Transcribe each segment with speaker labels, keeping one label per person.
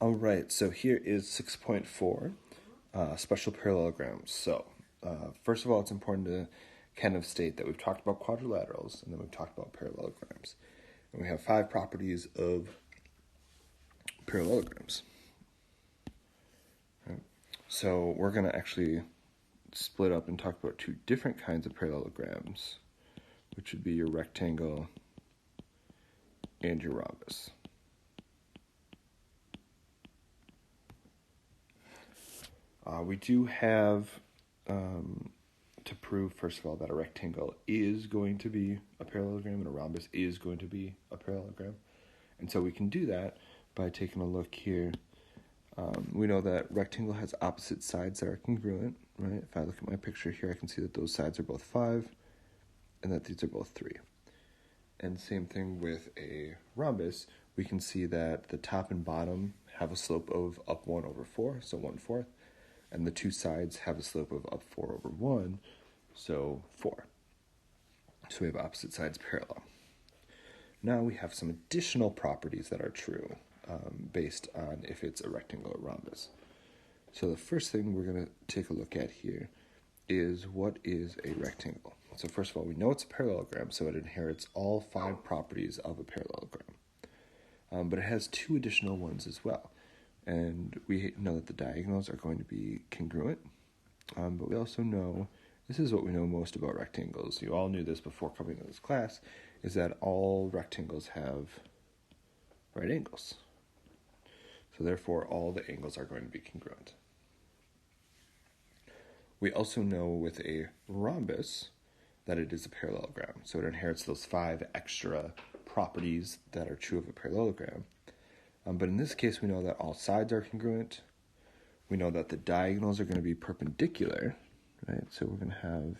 Speaker 1: All right, so here is 6.4, special parallelograms. So, first of all, it's important to kind of state that we've talked about quadrilaterals, and then we've talked about parallelograms. And we have 5 properties of parallelograms. Right. So we're going to actually split up and talk about 2 different kinds of parallelograms, which would be your rectangle and your rhombus. We do have to prove, first of all, that a rectangle is going to be a parallelogram and a rhombus is going to be a parallelogram. And so we can do that by taking a look here. We know that rectangle has opposite sides that are congruent, right? If I look at my picture here, I can see that those sides are both 5 and that these are both 3. And same thing with a rhombus. We can see that the top and bottom have a slope of up 1 over 4, so 1/4. And the 2 sides have a slope of up 4 over 1, so 4. So we have opposite sides parallel. Now we have some additional properties that are true based on if it's a rectangle or rhombus. So the first thing we're going to take a look at here is what is a rectangle. So first of all, we know it's a parallelogram, so it inherits all 5 properties of a parallelogram. But it has 2 additional ones as well. And we know that the diagonals are going to be congruent, but we also know, this is what we know most about rectangles. You all knew this before coming to this class, is that all rectangles have right angles. So therefore, all the angles are going to be congruent. We also know with a rhombus that it is a parallelogram. So it inherits those 5 extra properties that are true of a parallelogram. But in this case, we know that all sides are congruent. We know that the diagonals are going to be perpendicular, right? So we're going to have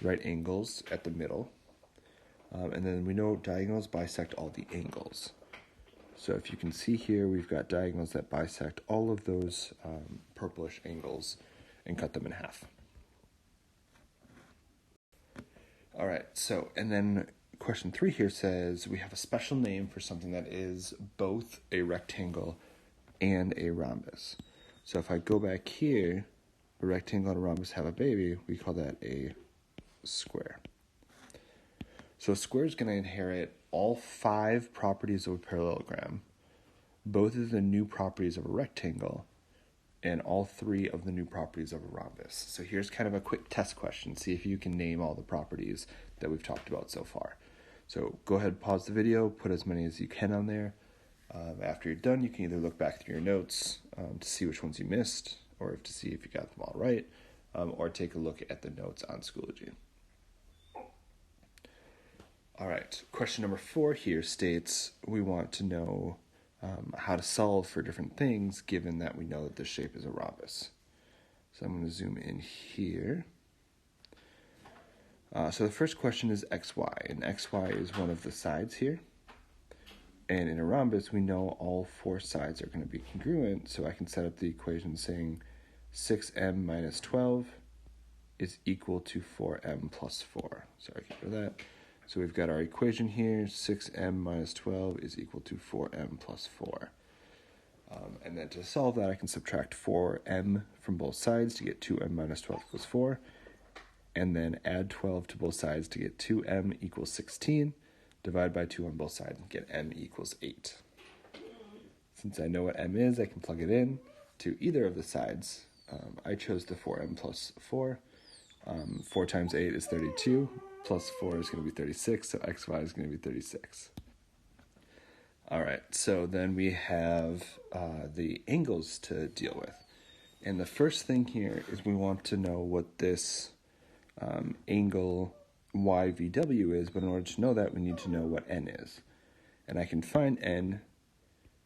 Speaker 1: right angles at the middle. And then we know diagonals bisect all the angles. So if you can see here, we've got diagonals that bisect all of those purplish angles and cut them in half. All right, so, and then question 3 here says we have a special name for something that is both a rectangle and a rhombus. So if I go back here, a rectangle and a rhombus have a baby, we call that a square. So a square is going to inherit all 5 properties of a parallelogram, both of the new properties of a rectangle, and all 3 of the new properties of a rhombus. So here's kind of a quick test question. See if you can name all the properties that we've talked about so far. So go ahead, pause the video, put as many as you can on there. After you're done, you can either look back through your notes to see which ones you missed, or to see if you got them all right, or take a look at the notes on Schoology. All right, question number 4 here states we want to know how to solve for different things given that we know that this shape is a rhombus. So I'm going to zoom in here. So the first question is xy, and xy is one of the sides here. And in a rhombus, we know all 4 sides are going to be congruent, so I can set up the equation saying 6m minus 12 is equal to 4m plus 4. Sorry, get rid of that. So we've got our equation here, 6m minus 12 is equal to 4m plus 4. And then to solve that, I can subtract 4m from both sides to get 2m minus 12 equals 4. And then add 12 to both sides to get 2m equals 16. Divide by 2 on both sides and get m equals 8. Since I know what m is, I can plug it in to either of the sides. I chose the 4m plus 4. 4 times 8 is 32. Plus 4 is going to be 36, so xy is going to be 36. All right, so then we have the angles to deal with. And the first thing here is we want to know what this angle YVW is, but in order to know that, we need to know what n is. And I can find n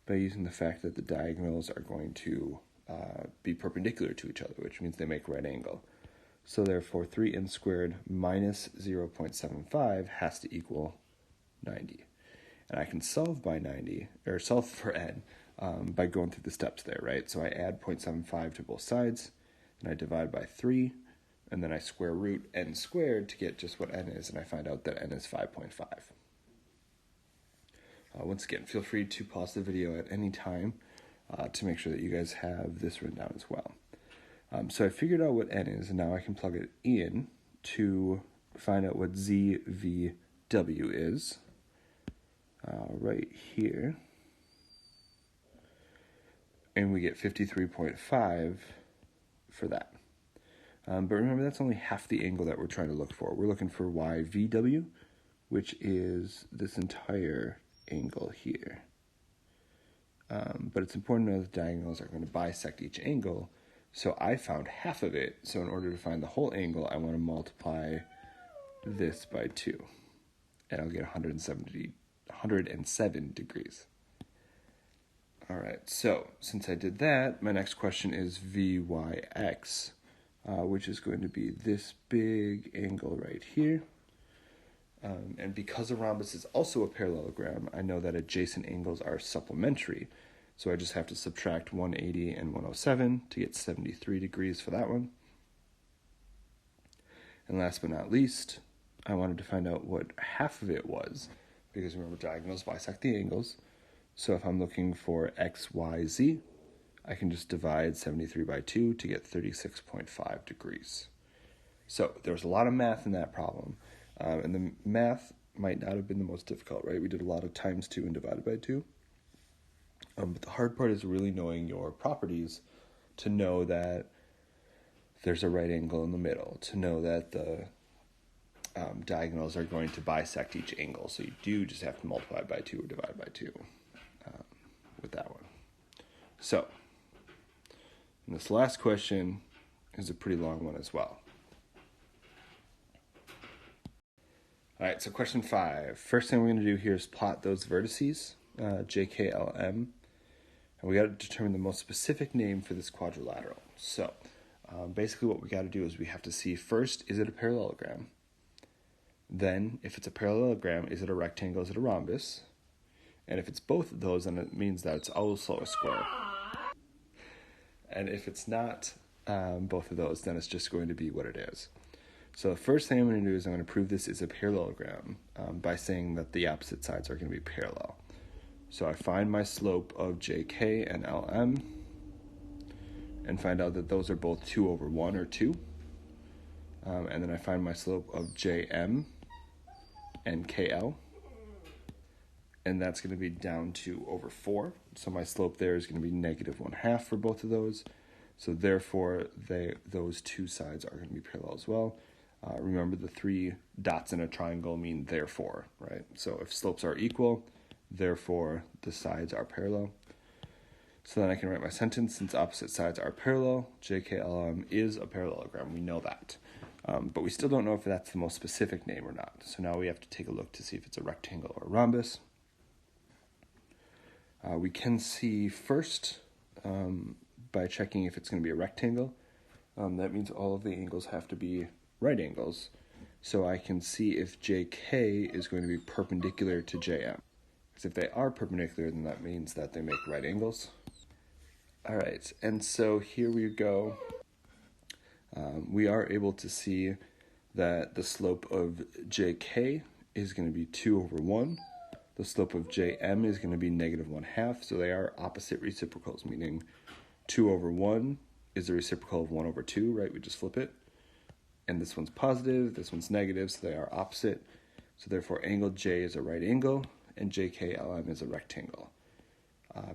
Speaker 1: by using the fact that the diagonals are going to be perpendicular to each other, which means they make a right angle. So therefore, 3n squared minus 0.75 has to equal 90. And I can solve by 90, or solve for n, by going through the steps there, right? So I add 0.75 to both sides, and I divide by 3, and then I square root n squared to get just what n is, and I find out that n is 5.5. Once again, feel free to pause the video at any time to make sure that you guys have this written down as well. So I figured out what n is, and now I can plug it in to find out what ZVW is right here. And we get 53.5 for that. But remember, that's only half the angle that we're trying to look for. We're looking for YVW, which is this entire angle here. But it's important to know that diagonals are going to bisect each angle. So I found half of it. So in order to find the whole angle, I want to multiply this by 2. And I'll get 107 degrees. All right, so since I did that, my next question is VYX, which is going to be this big angle right here. And because a rhombus is also a parallelogram, I know that adjacent angles are supplementary. So I just have to subtract 180 and 107 to get 73 degrees for that one. And last but not least, I wanted to find out what half of it was, because remember, diagonals bisect the angles. So if I'm looking for XYZ, I can just divide 73 by 2 to get 36.5 degrees. So there was a lot of math in that problem. And the math might not have been the most difficult, right? We did a lot of times 2 and divided by 2. But the hard part is really knowing your properties to know that there's a right angle in the middle, to know that the diagonals are going to bisect each angle. So you do just have to multiply by 2 or divide by 2 with that one. So and this last question is a pretty long one as well. All right, so question 5. First thing we're going to do here is plot those vertices, JKLM, and we got to determine the most specific name for this quadrilateral. So basically what we got to do is we have to see first, is it a parallelogram? Then, if it's a parallelogram, is it a rectangle, is it a rhombus? And if it's both of those, then it means that it's also a square. And if it's not both of those, then it's just going to be what it is. So the first thing I'm going to do is I'm going to prove this is a parallelogram by saying that the opposite sides are going to be parallel. So I find my slope of JK and LM and find out that those are both 2 over 1 or 2. And then I find my slope of JM and KL. And that's going to be down 2 over 4. So my slope there is going to be -1/2 for both of those. So therefore, those two sides are going to be parallel as well. Remember, the 3 dots in a triangle mean therefore, right? So if slopes are equal, therefore the sides are parallel. So then I can write my sentence, since opposite sides are parallel, JKLM is a parallelogram. We know that. But we still don't know if that's the most specific name or not. So now we have to take a look to see if it's a rectangle or a rhombus. We can see first by checking if it's going to be a rectangle. That means all of the angles have to be right angles. So I can see if JK is going to be perpendicular to JM. Because if they are perpendicular, then that means that they make right angles. All right, and so here we go. We are able to see that the slope of JK is going to be 2 over 1. The slope of JM is going to be -1/2, so they are opposite reciprocals, meaning 2 over 1 is the reciprocal of 1 over 2, right? We just flip it. And this one's positive, this one's negative, so they are opposite. So therefore, angle J is a right angle, and JKLM is a rectangle.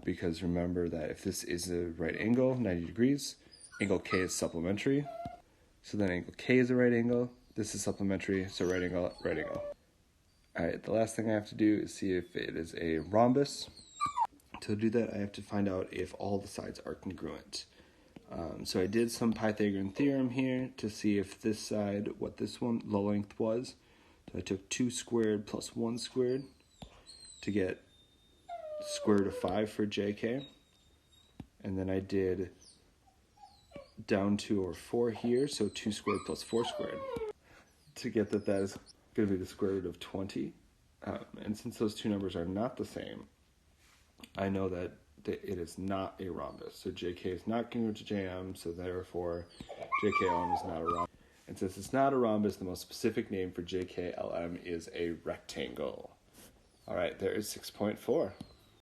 Speaker 1: Because remember that if this is a right angle, 90 degrees, angle K is supplementary. So then angle K is a right angle, this is supplementary, so right angle, right angle. All right, the last thing I have to do is see if it is a rhombus. To do that, I have to find out if all the sides are congruent. So I did some Pythagorean theorem here to see if this side, what this one, the length was. So I took 2 squared plus 1 squared to get square root of 5 for JK. And then I did down 2 over 4 here, so 2 squared plus 4 squared, to get that is going to be the square root of 20. And since those two numbers are not the same, I know that it is not a rhombus. So JK is not congruent to JM, so therefore JKLM is not a rhombus. And since it's not a rhombus, the most specific name for JKLM is a rectangle. All right, there is 6.4.